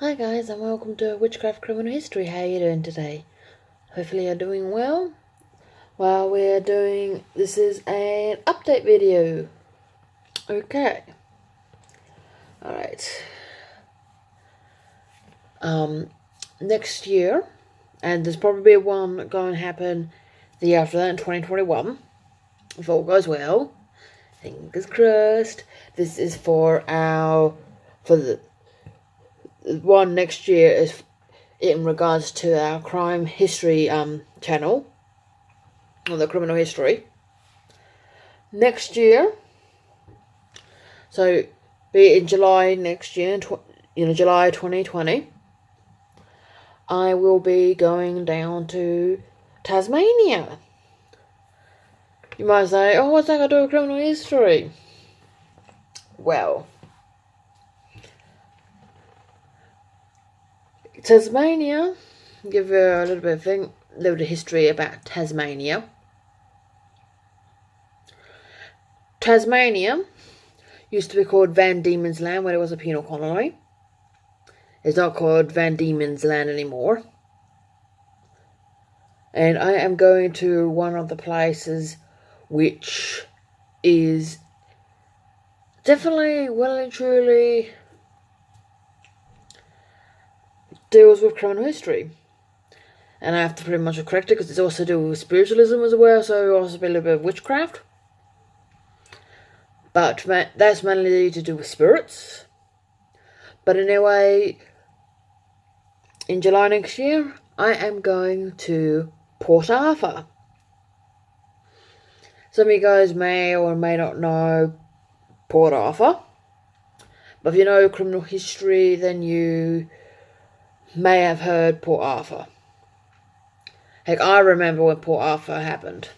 Hi guys, and welcome to Witchcraft Criminal History. How are you doing today? Hopefully you're doing well. Well, this is an update video. Okay. Alright. Next year, and there's probably one going to happen the year after that in 2021, if all goes well. Fingers crossed. This is for the one next year is in regards to our crime history channel on the criminal history. Next year, so be it in July next year, July 2020, I will be going down to Tasmania. You might say, oh, what's that got to do with criminal history? Well, Tasmania, give you a little bit of history about Tasmania. Tasmania used to be called Van Diemen's Land when it was a penal colony. It's not called Van Diemen's Land anymore. And I am going to one of the places which is definitely, well and truly, deals with criminal history. And I have to pretty much correct it because it's also to do with spiritualism as well, so also be a little bit of witchcraft. But that's mainly to do with spirits. But anyway, in July next year, I am going to Port Arthur. Some of you guys may or may not know Port Arthur. But if you know criminal history, then you may have heard Port Arthur. Heck, I remember when Port Arthur happened.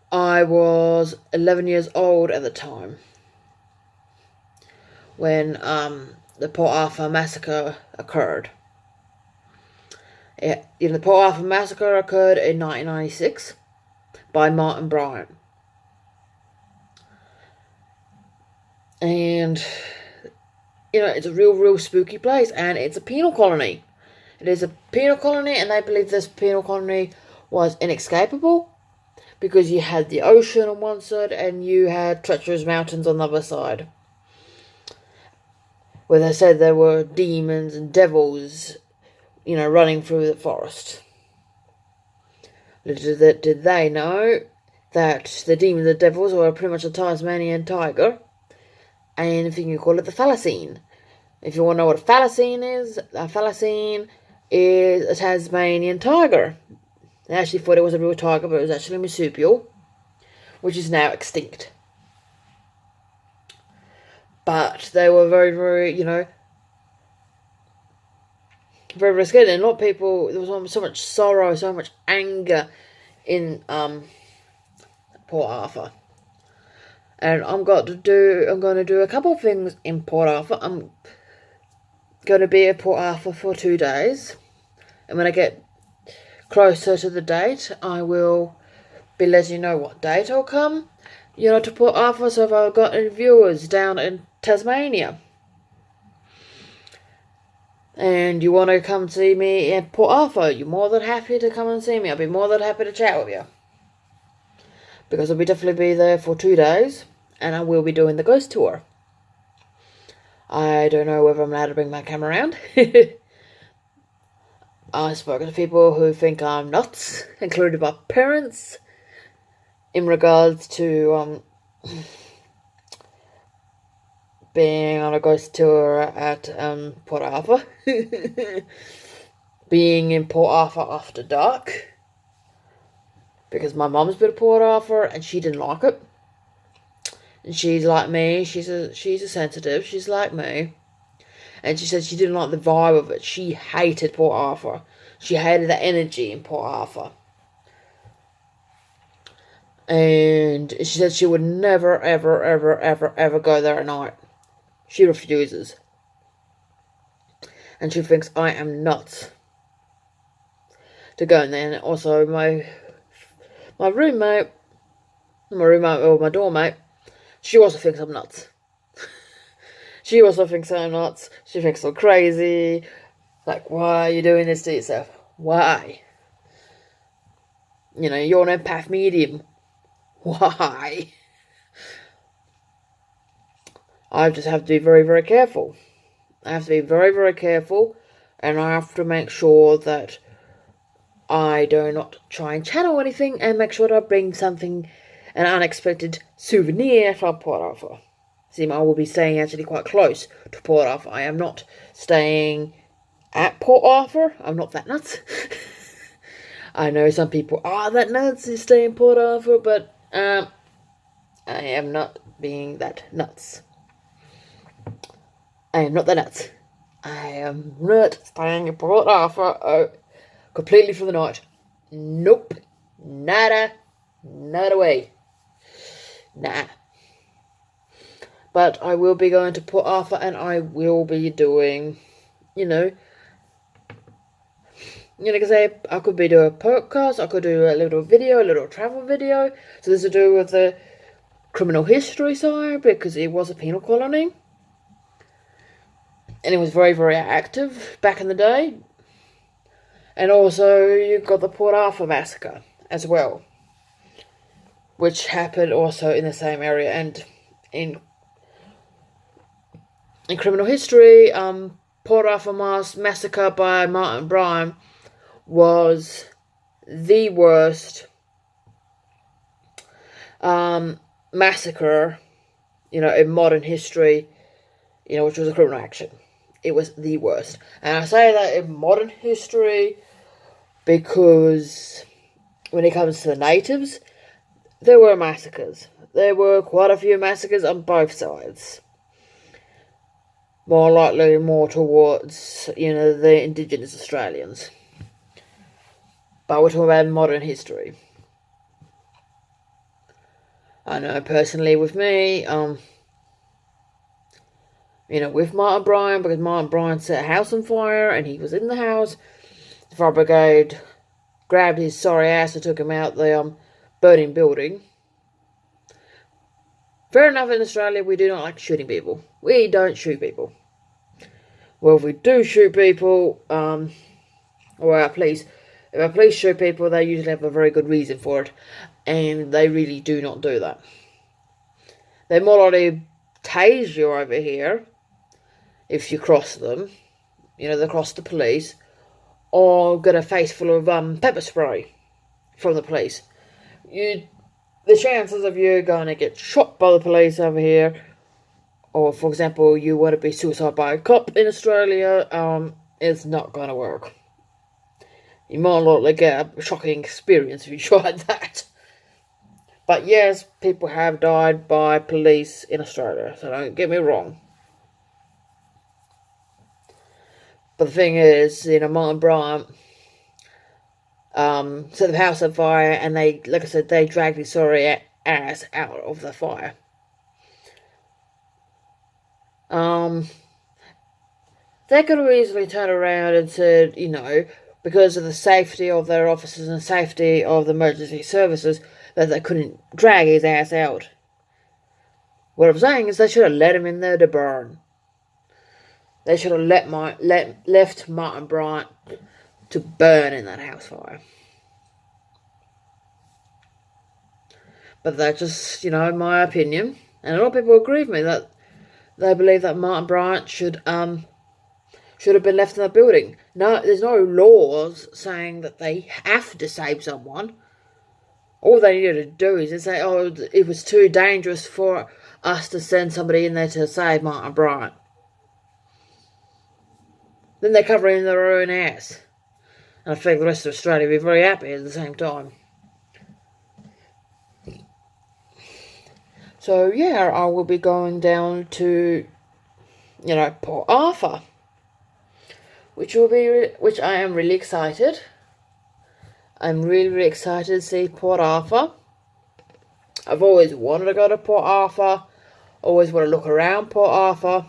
I was 11 years old at the time when the Port Arthur massacre occurred. The Port Arthur massacre occurred in 1996 by Martin Bryant. And it's a real spooky place, and it's a penal colony. It is a penal colony, and they believe this penal colony was inescapable because you had the ocean on one side and you had treacherous mountains on the other side, where they said there were demons and devils, running through the forest. Did they know that the demons and devils were pretty much a Tasmanian tiger? And if you can call it the thylacine. If you want to know what a thylacine is, a thylacine is a Tasmanian tiger. They actually thought it was a real tiger, but it was actually a marsupial, which is now extinct. But they were very, very, very, very scared. And a lot of people, there was so much sorrow, so much anger in Port Arthur. And I'm going to do a couple of things in Port Arthur. I'm going to be at Port Arthur for 2 days. And when I get closer to the date, I will be letting you know what date I'll come, to Port Arthur. So if I've got any viewers down in Tasmania and you want to come see me in Port Arthur, you're more than happy to come and see me. I'll be more than happy to chat with you. Because I'll definitely be there for 2 days, and I will be doing the ghost tour. I don't know whether I'm allowed to bring my camera around. I've spoken to people who think I'm nuts, including my parents, in regards to being on a ghost tour at Port Arthur. Being in Port Arthur after dark. Because my mum's been to Port Arthur and she didn't like it. And she's like me. She's a sensitive. She's like me. And she said she didn't like the vibe of it. She hated Port Arthur. She hated the energy in Port Arthur. And she said she would never, ever, ever, ever, ever go there at night. She refuses. And she thinks I am nuts to go in there. And also my roommate, or my doormate, she also thinks I'm nuts. She also thinks I'm nuts. She thinks I'm crazy. Like, why are you doing this to yourself? Why? You know, you're an empath medium. Why? I just have to be very, very careful. I have to be very, very careful, and I have to make sure that I do not try and channel anything, and make sure that I bring something, an unexpected souvenir from Port Arthur. See, I will be staying actually quite close to Port Arthur. I am not staying at Port Arthur. I'm not that nuts. I know some people are that nuts to stay in Port Arthur, but I am not being that nuts. I am not that nuts. I am not staying in Port Arthur completely for the night. Nope. Nada. Not way. Nah. But I will be going to Port Arthur, and I will be doing, because I could be doing a podcast, I could do a little video, a little travel video. So this is to do with the criminal history side, because it was a penal colony. And it was very, very active back in the day. And also, you've got the Port Arthur massacre as well, which happened also in the same area. And in criminal history, Port Arthur massacre by Martin Bryan was the worst massacre, in modern history, which was a criminal action. It was the worst. And I say that in modern history because when it comes to the natives, there were massacres. There were quite a few massacres on both sides. More likely more towards, the indigenous Australians. But we're talking about modern history. I know personally with me, with Martin Bryan, because Martin Bryan set a house on fire and he was in the house. The fire brigade grabbed his sorry ass and took him out the burning building. Fair enough, in Australia we do not like shooting people. We don't shoot people. Well, if we do shoot people, or our police, if our police shoot people, they usually have a very good reason for it. And they really do not do that. They more likely tase you over here if you cross them. They cross the police. Or get a face full of pepper spray from the police. The chances of you going to get shot by the police over here, or for example, you want to be suicided by a cop in Australia, is not going to work. You might likely get a shocking experience if you tried that. But yes, people have died by police in Australia, so don't get me wrong. But the thing is, Martin Bryan set the house on fire, and they, like I said, they dragged his sorry ass out of the fire. They could have easily turned around and said, because of the safety of their officers and safety of the emergency services, that they couldn't drag his ass out. What I'm saying is they should have let him in there to burn. They should have left Martin Bryan to burn in that house fire. But that's just, my opinion. And a lot of people agree with me that they believe that Martin Bryan should have been left in the building. No, there's no laws saying that they have to save someone. All they needed to do is to say, it was too dangerous for us to send somebody in there to save Martin Bryan. Then they're covering their own ass. And I think the rest of Australia will be very happy at the same time. So, yeah, I will be going down to, Port Arthur. Which I am really excited. I'm really, really excited to see Port Arthur. I've always wanted to go to Port Arthur. Always want to look around Port Arthur.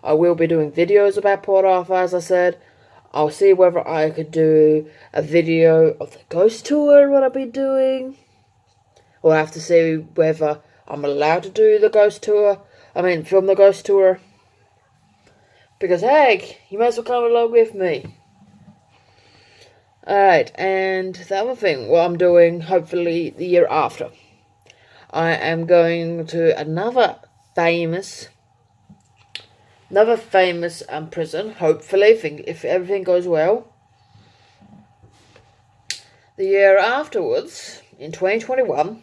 I will be doing videos about Port Arthur, as I said. I'll see whether I could do a video of the ghost tour, what I'll be doing. Or I have to see whether I'm allowed to do the ghost tour. Film the ghost tour. Because, heck, you might as well come along with me. Alright, and the other thing, what I'm doing, hopefully, the year after, I am going to another famous prison, hopefully, if everything goes well. The year afterwards, in 2021,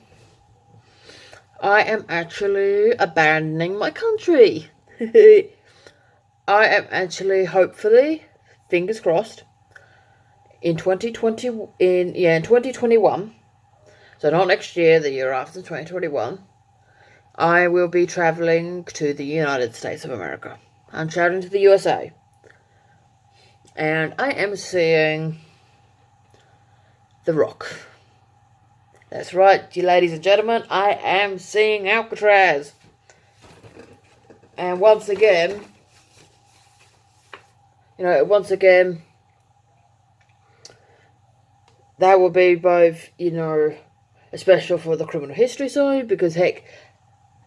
I am actually abandoning my country. I am actually, hopefully, fingers crossed, in 2021, so not next year, the year after, 2021, I will be traveling to the United States of America. I'm traveling to the USA. And I am seeing The Rock. That's right, you ladies and gentlemen, I am seeing Alcatraz. And once again, that will be both, especially for the criminal history side, because heck,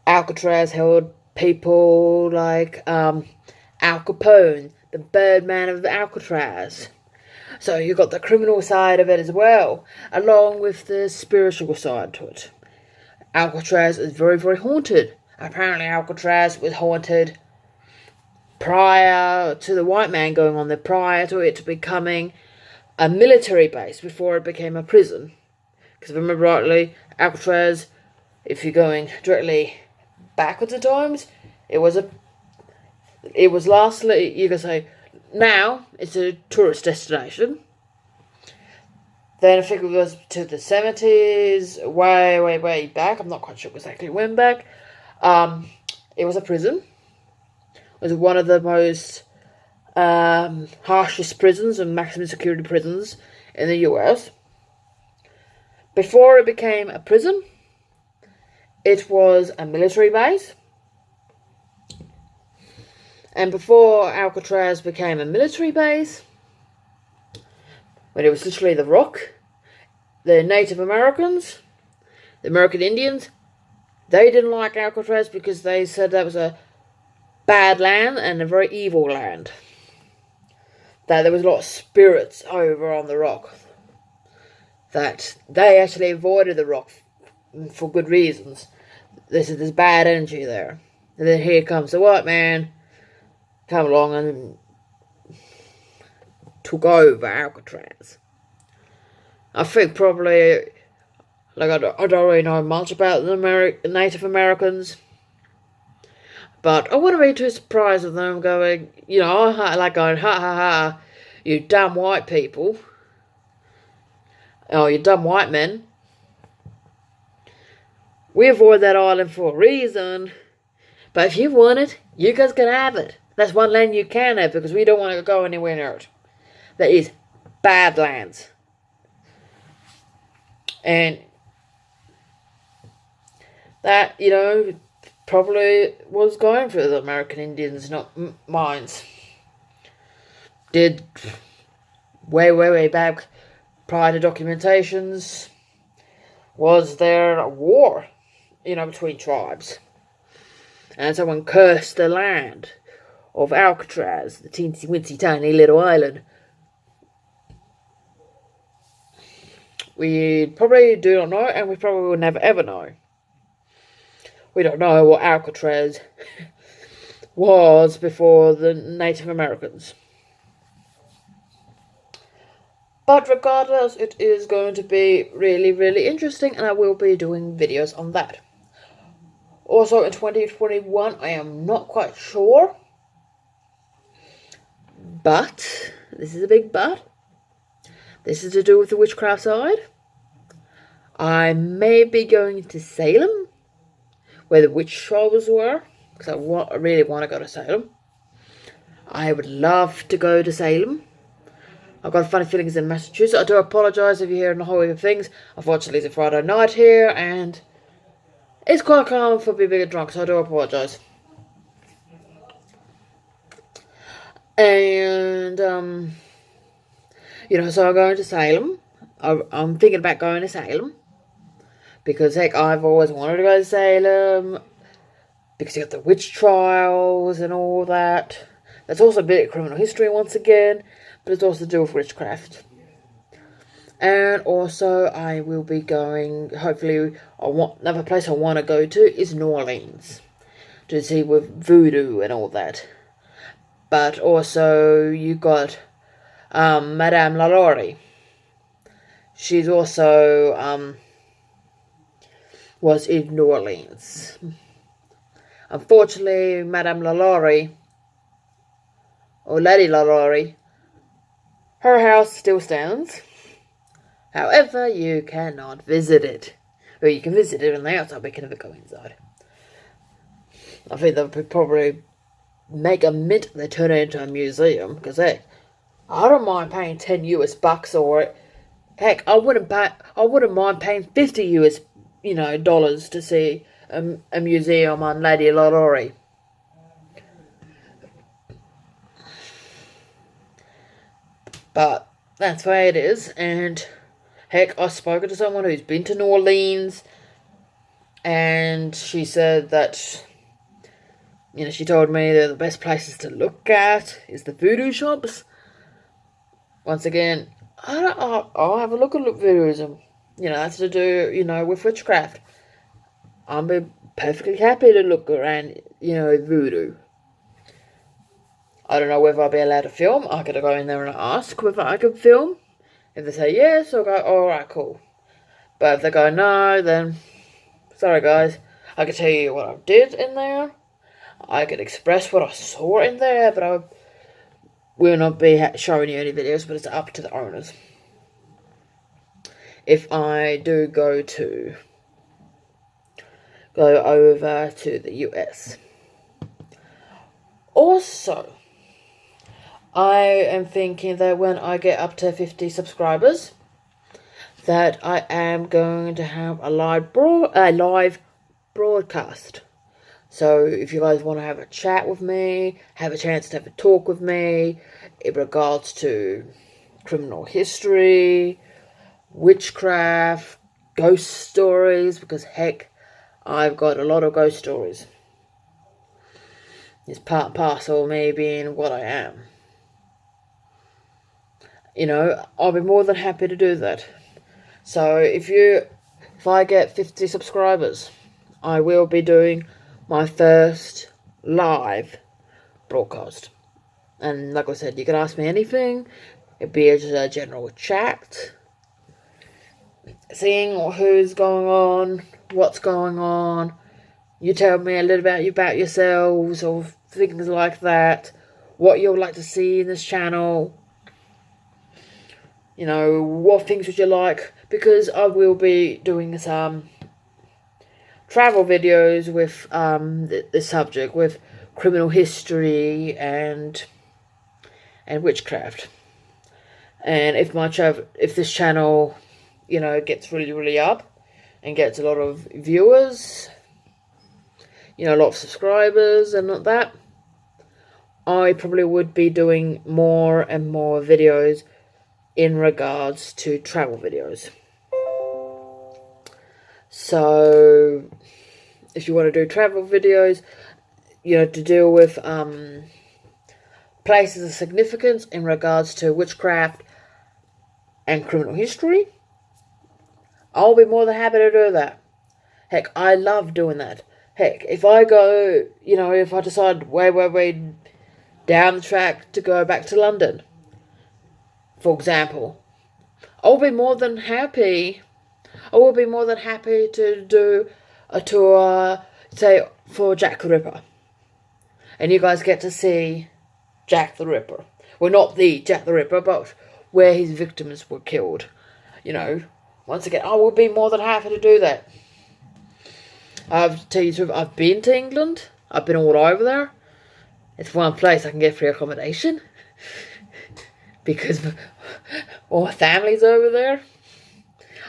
Alcatraz held people like Al Capone, the Birdman of Alcatraz. So you got the criminal side of it as well, along with the spiritual side to it. Alcatraz is very, very haunted. Apparently Alcatraz was haunted prior to the white man going on there, prior to it becoming a military base before it became a prison. Because if I remember rightly, Alcatraz, if you're going directly backwards at times, it was lastly, you can say, now it's a tourist destination. Then I think it was to the 70s, way back. I'm not quite sure exactly when back. It was a prison. It was one of the most harshest prisons and maximum security prisons in the US. Before it became a prison, it was a military base. And before Alcatraz became a military base, when it was literally The Rock, the Native Americans, the American Indians, they didn't like Alcatraz because they said that was a bad land and a very evil land. That there was a lot of spirits over on The Rock. That they actually avoided The Rock for good reasons. There's bad energy there. And then here comes the white man, come along and took over Alcatraz. I think probably, I don't really know much about the Native Americans, but I wouldn't be too surprised with them going, ha ha ha, you dumb white people. Oh, you dumb white men. We avoid that island for a reason. But if you want it, you guys can have it. That's one land you can have because we don't want to go anywhere near it. That is Badlands. And that, probably was going for the American Indians, not minds. Did way back, prior to documentations, was there a war, between tribes. And someone cursed the land of Alcatraz, the teensy wincy tiny little island. We probably do not know, and we probably will never ever know. We don't know what Alcatraz was before the Native Americans. But regardless, it is going to be really, really interesting, and I will be doing videos on that. Also, in 2021, I am not quite sure, but, this is a big but, this is to do with the witchcraft side. I may be going to Salem, where the witch trials were, because I really want to go to Salem. I would love to go to Salem. I've got funny feelings in Massachusetts. I do apologise if you're hearing the whole heap of things. Unfortunately, it's a Friday night here, and it's quite common for people to get drunk, so I do apologise. And, so I'm going to Salem. I'm thinking about going to Salem. Because, heck, I've always wanted to go to Salem. Because you got the witch trials and all that. That's also a bit of criminal history once again, but it's also to do with witchcraft. And also, I will be going, hopefully, another place I want to go to is New Orleans, to see with voodoo and all that. But also, you got Madame LaLaurie. She's also was in New Orleans. Unfortunately, Madame LaLaurie, or Lady LaLaurie, her house still stands. However, you cannot visit it. Well, you can visit it on the outside, but you can never go inside. I think they'll probably make a mint they turn it into a museum, because heck, I don't mind paying $10 or it. Heck, I wouldn't mind paying $50 dollars to see a museum on Lady LaLaurie. But that's the way it is, and heck, I've spoken to someone who's been to New Orleans, and she said that, she told me that the best places to look at is the voodoo shops. Once again, I'll have a look at voodooism. That's to do, with witchcraft. I'll be perfectly happy to look around, voodoo. I don't know whether I'll be allowed to film. I gotta go in there and ask whether I can film. If they say yes, I'll go, alright, cool. But if they go no, then sorry guys. I can tell you what I did in there. I could express what I saw in there, but I will not be showing you any videos, but it's up to the owners. If I do go over to the US. Also, I am thinking that when I get up to 50 subscribers, that I am going to have a live broadcast. So if you guys want to have a chat with me, have a chance to have a talk with me in regards to criminal history, witchcraft, ghost stories, because heck, I've got a lot of ghost stories. It's part and parcel of me being what I am. I'll be more than happy to do that. So if I get 50 subscribers, I will be doing my first live broadcast. And like I said, you can ask me anything. It'd be just a general chat. Seeing who's going on, what's going on. You tell me a little bit about yourselves or things like that. What you'd like to see in this channel. What things would you like? Because I will be doing some travel videos with this subject, with criminal history and witchcraft. And if this channel, gets really, really up and gets a lot of viewers, a lot of subscribers and all that, I probably would be doing more and more videos in regards to travel videos. So, if you want to do travel videos, to deal with places of significance in regards to witchcraft and criminal history, I'll be more than happy to do that. Heck, I love doing that. Heck, if I go, if I decide way down the track to go back to London, for example, I'll be more than happy to do a tour, say, for Jack the Ripper. And you guys get to see Jack the Ripper. Well, not the Jack the Ripper, but where his victims were killed. Once again, I will be more than happy to do that. I've tell you the truth, I've been to England. I've been all over there. It's one place I can get free accommodation. Because all my family's over there.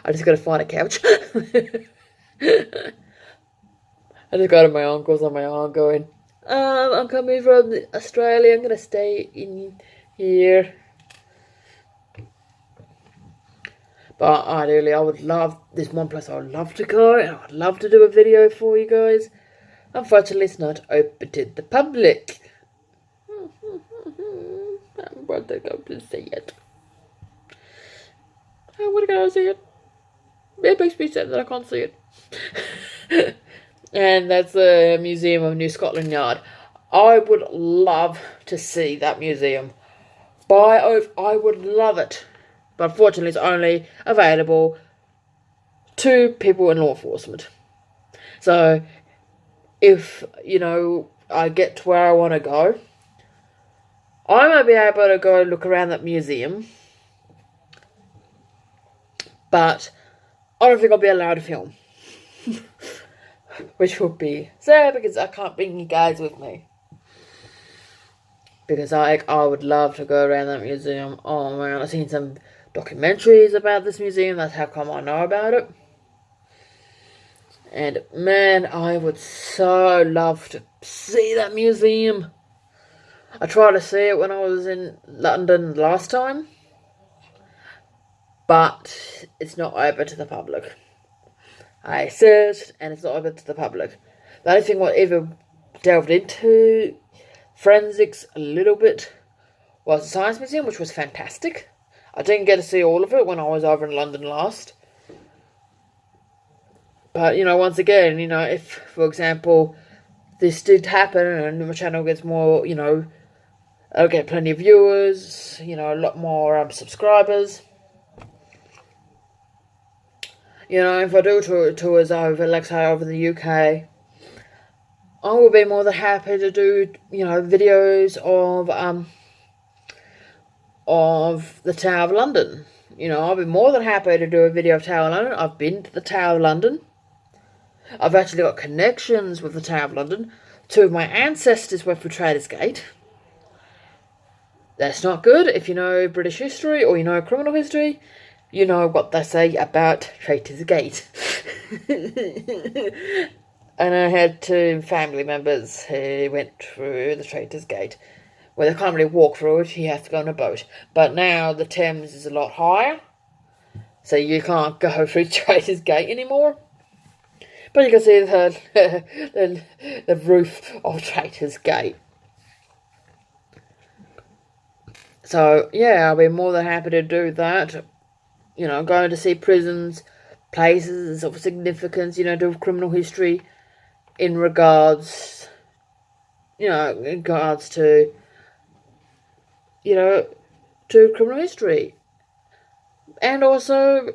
I just gotta find a couch. I just go to my uncle's and my aunt going, I'm coming from Australia, I'm gonna stay in here. But ideally, I would love, there's one place I would love to go, and I'd love to do a video for you guys. Unfortunately, it's not open to the public. want to go to see it. I want to go see it. It makes me sad that I can't see it. And that's the Museum of New Scotland Yard. I would love to see that museum. I would love it. But unfortunately, it's only available to people in law enforcement. So, if, I get to where I want to go, I might be able to go look around that museum. But I don't think I'll be allowed to film. Which would be sad because I can't bring you guys with me. Because I would love to go around that museum. Oh man, I've seen some documentaries about this museum. That's how come I know about it. And man, I would so love to see that museum. I tried to see it when I was in London last time. But it's not open to the public. I searched and it's not open to the public. The only thing I ever delved into forensics a little bit was the Science Museum, which was fantastic. I didn't get to see all of it when I was over in London last. But, once again, if, for example, this did happen and my channel gets more, I'll get plenty of viewers, a lot more subscribers. If I do tours over, like say, over the UK, I will be more than happy to do, videos of the Tower of London. I'll be more than happy to do a video of Tower of London. I've been to the Tower of London. I've actually got connections with the Tower of London. 2 of my ancestors were from Traitors Gate. That's not good. If you know British history or you know criminal history, you know what they say about Traitors Gate. And I had 2 family members who went through the Traitors Gate. Well, they can't really walk through it, you have to go on a boat. But now the Thames is a lot higher, so you can't go through Traitors Gate anymore. But you can see the roof of Traitors Gate. So, yeah, I'll be more than happy to do that. Going to see prisons, places of significance, do criminal history in regards, to, to criminal history. And also,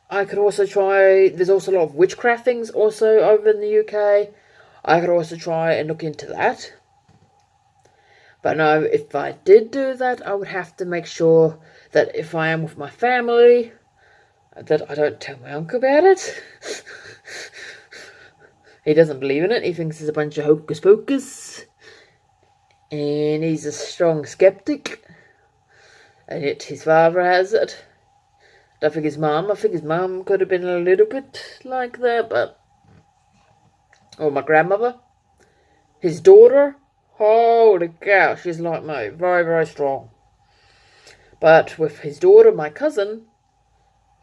I could also try, there's also a lot of witchcraft things also over in the UK. I could also try and look into that. But no, if I did do that, I would have to make sure that if I am with my family, that I don't tell my uncle about it. He doesn't believe in it. He thinks it's a bunch of hocus pocus. And he's a strong skeptic. And yet his father has it. I think his mum could have been a little bit like that, but... Or my grandmother. His daughter, holy cow, she's like me. Very, very strong. But with his daughter, my cousin,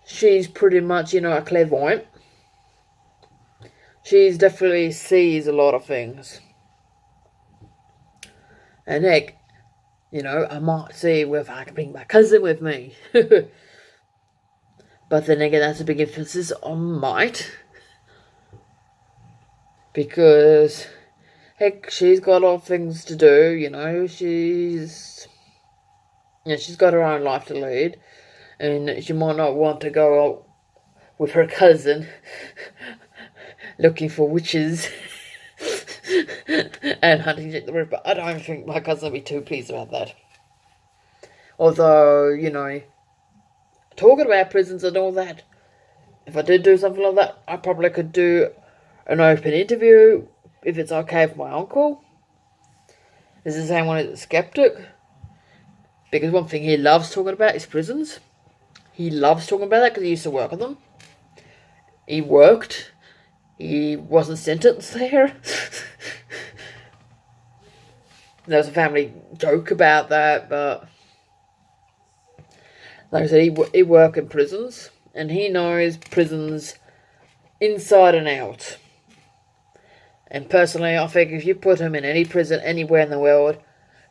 she's pretty much, a clairvoyant. She's definitely sees a lot of things. And heck, I might see if I can bring my cousin with me. But then again, that's a big emphasis on might. Because, heck, she's got a lot of things to do, she's got her own life to lead. And she might not want to go out with her cousin looking for witches and hunting Jack the Ripper. I don't think my cousin will be too pleased about that. Although, talking about prisons and all that, if I did do something like that, I probably could do an open interview if it's okay with my uncle. This is someone who's a skeptic. Because one thing he loves talking about is prisons. He loves talking about that because he used to work on them. He worked. He wasn't sentenced there. There was a family joke about that, but... Like I said, he worked in prisons. And he knows prisons inside and out. And personally, I think if you put him in any prison anywhere in the world,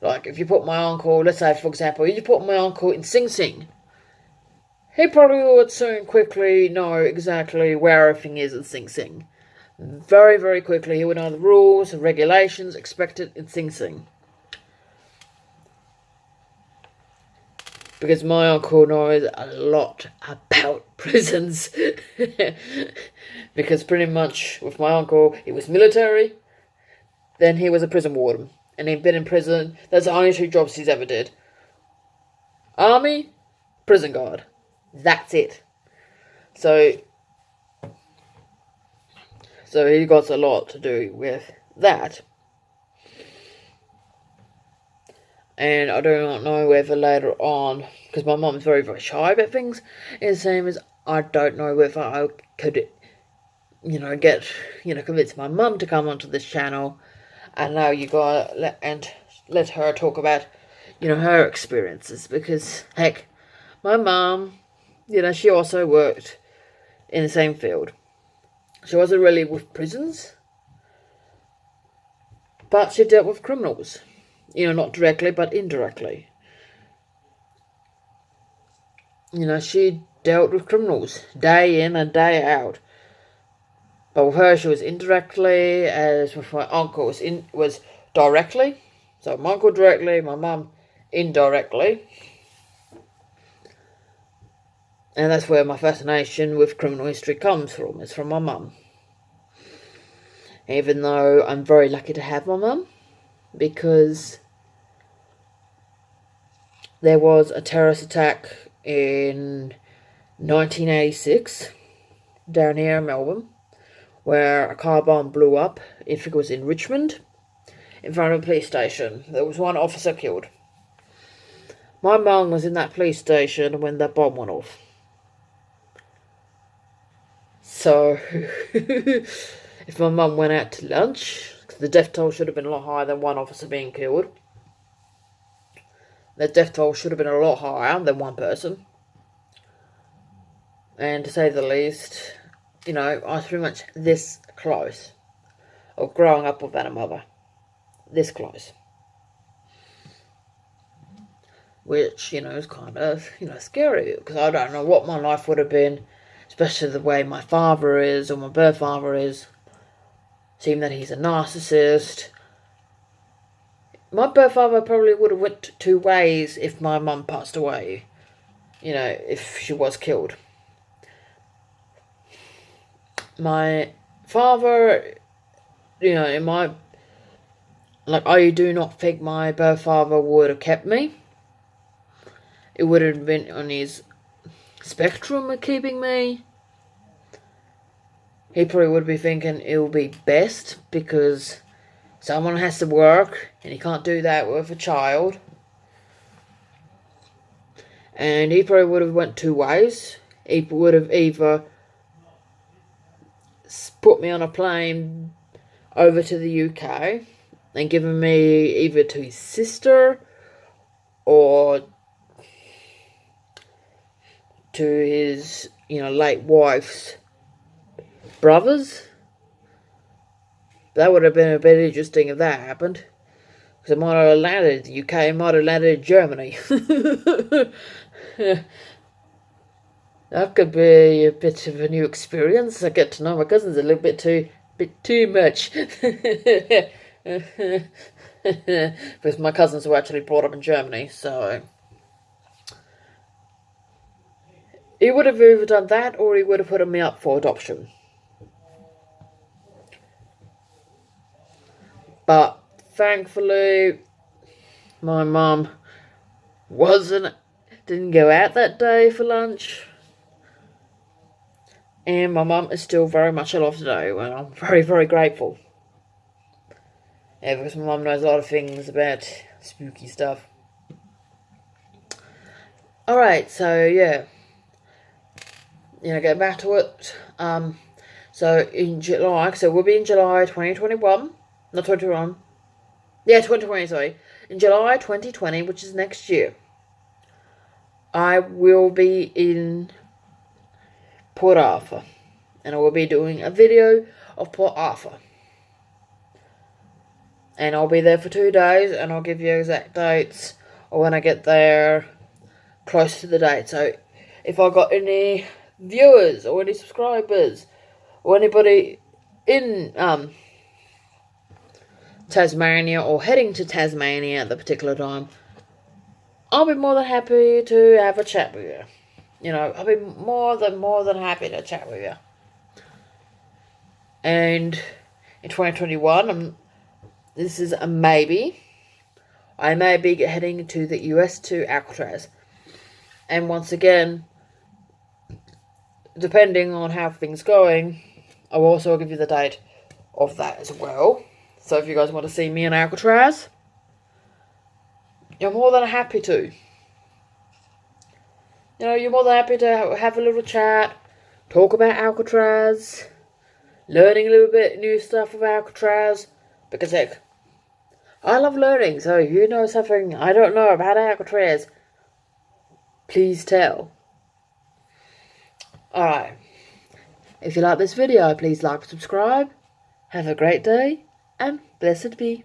Like, if you put my uncle, let's say, for example, you put my uncle in Sing Sing, he probably would soon quickly know exactly where everything is in Sing Sing. Very, very quickly, he would know the rules and regulations expected in Sing Sing. Because my uncle knows a lot about prisons. Because pretty much with my uncle, he was military, then he was a prison warden. And he'd been in prison. That's the only 2 jobs he's ever did. Army, prison guard. That's it. So he got a lot to do with that. And I do not know whether later on, because my mum is very, very shy about things, and the same as I don't know whether I could, convince my mum to come onto this channel and now you gotta let her talk about, her experiences. Because, heck, my mum, she also worked in the same field. She wasn't really with prisons, but she dealt with criminals. Not directly, but indirectly. She dealt with criminals day in and day out. But with her, she was indirectly, as with my uncle was directly. So my uncle directly, my mum indirectly. And that's where my fascination with criminal history comes from. It's from my mum. Even though I'm very lucky to have my mum, because there was a terrorist attack in 1986 down here in Melbourne, where a car bomb blew up. I think it was in Richmond, in front of a police station. There was 1 officer killed. My mum was in that police station when that bomb went off. So, if my mum went out to lunch, the death toll should have been a lot higher than 1 officer being killed. The death toll should have been a lot higher than 1 person. And to say the least, I was pretty much this close of growing up without a mother. This close. Which, is kind of, scary. Because I don't know what my life would have been, especially the way my father is, or my birth father is. Seeing that he's a narcissist. My birth father probably would have went 2 ways if my mum passed away. If she was killed. My father, I do not think my birth father would have kept me. It would have been on his spectrum of keeping me. He probably would be thinking it would be best because someone has to work and he can't do that with a child. And he probably would have went 2 ways. He would have either put me on a plane over to the UK and given me either to his sister or to his, late wife's brothers. That would have been a bit interesting if that happened. Because it might have landed in the UK, it might have landed in Germany. That could be a bit of a new experience. I get to know my cousins a little bit too much. Because my cousins were actually brought up in Germany, so he would have either done that or he would have put me up for adoption. But thankfully, my mum didn't go out that day for lunch. And my mum is still very much alive today, and I'm very, very grateful. Yeah, because my mum knows a lot of things about spooky stuff. Alright, so yeah. Get back to it. So in July, so we'll be in July 2021. Not 2021. Yeah, 2020, sorry. In July 2020, which is next year, I will be in Port Arthur. And I will be doing a video of Port Arthur. And I'll be there for 2 days, and I'll give you exact dates, or when I get there, close to the date. So, if I got any viewers, or any subscribers, or anybody in Tasmania, or heading to Tasmania at the particular time, I'll be more than happy to have a chat with you. You know, I'll be more than happy to chat with you. And in 2021, this is a maybe. I may be heading to the US to Alcatraz. And once again, depending on how things going, I will also give you the date of that as well. So if you guys want to see me in Alcatraz, you're more than happy to. You know, you're more than happy to have a little chat, talk about Alcatraz, learning a little bit new stuff about Alcatraz, because heck, I love learning, so if you know something I don't know about Alcatraz, please tell. Alright, if you like this video, please like and subscribe. Have a great day, and blessed be.